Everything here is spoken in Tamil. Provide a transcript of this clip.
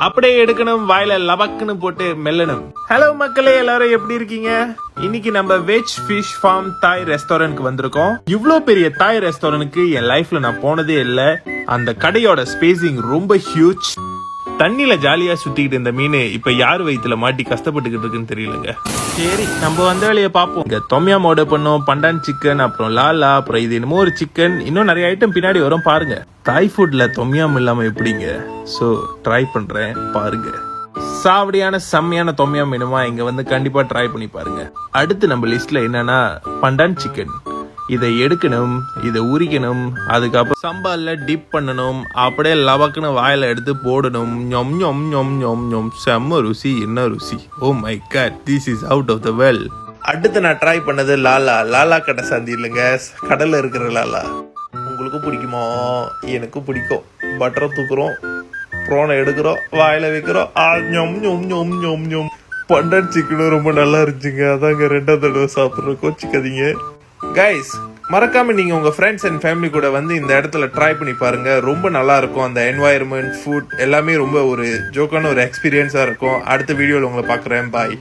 அப்படியே எடுக்கணும், வாயில லபக்குன்னு போட்டு மெல்லணும். ஹலோ மக்களே, எல்லாரும் எப்படி இருக்கீங்க? இன்னைக்கு நம்ம வெஜ் ஃபிஷ் ஃபார்ம் தாய் ரெஸ்டாரண்ட்க்கு வந்திருக்கோம். இவ்ளோ பெரிய தாய் ரெஸ்டாரண்ட்க்கு என் லைஃப்ல நான் போனதே இல்ல. அந்த கடையோட ஸ்பேசிங் ரொம்ப ஹியூஜ். தண்ணியில ஜாலியா சுத்திக்கிட்டு இந்த மீன் இப்ப யாரு வயித்துல மாட்டி கஷ்டப்பட்டுக்கிட்டு இருக்குன்னு தெரியலங்க. சரி, நம்ம வந்த வேலையை பார்ப்போம். இங்க தொம்யாம் ஆர்டர் பண்ணோம், பண்டான் சிக்கன், அப்புறம் லாலா, அப்புறம் இது என்னமோ ஒரு சிக்கன், இன்னும் நிறைய ஐட்டம் பின்னாடி வரும் பாருங்க. தாய் ஃபுட்ல தொம்யாம் இல்லாம எப்படிங்க? சோ ட்ரை பண்றேன், பாருங்க. சாவடியான செம்மையான தொம்யாம் வேணுமா? இங்க வந்து கண்டிப்பா ட்ரை பண்ணி பாருங்க. அடுத்து நம்ம லிஸ்ட்ல என்னன்னா பண்டான் சிக்கன். இதை எடுக்கணும், இதை உரிக்கணும், அதுக்கப்புறம் சம்பால்ல டிப் பண்ணணும், அப்படியே லவக்குன்னு வாயில எடுத்து போடணும். ஞொம் ஞொம் ஞொம் ஞொம் ஞொம். செம்ம ருசி, என்ன ருசி! Oh my god, this is out of the world. அடுத்து நான் ட்ரை பண்ணது லாலா. லாலா கடை சந்தி இல்லைங்க, கடல்ல இருக்கிற லாலா. உங்களுக்கும் பிடிக்குமோ? எனக்கும் பிடிக்கும். பட்டரை தூக்குறோம், ப்ரோனை எடுக்கிறோம், வாயில வைக்கிறோம். ஞொம் ஞொம் ஞொம் ஞொம் ஞொம். பண்டான் சிக்கனும் ரொம்ப நல்லா இருந்துச்சுங்க, அதாங்க 2வது தடவை சாப்பிட்றோம், கோச்சிக்காதீங்க கைஸ். மறக்காம நீங்க உங்க ஃப்ரெண்ட்ஸ் அண்ட் ஃபேமிலி கூட வந்து இந்த இடத்துல ட்ரை பண்ணி பாருங்க. ரொம்ப நல்லா இருக்கும். அந்த என்வாயர்மெண்ட், ஃபுட் எல்லாமே ரொம்ப ஒரு ஜோக்கான ஒரு எக்ஸ்பீரியன்ஸா இருக்கும். அடுத்த வீடியோல உங்களை பார்க்குறேன். பாய்.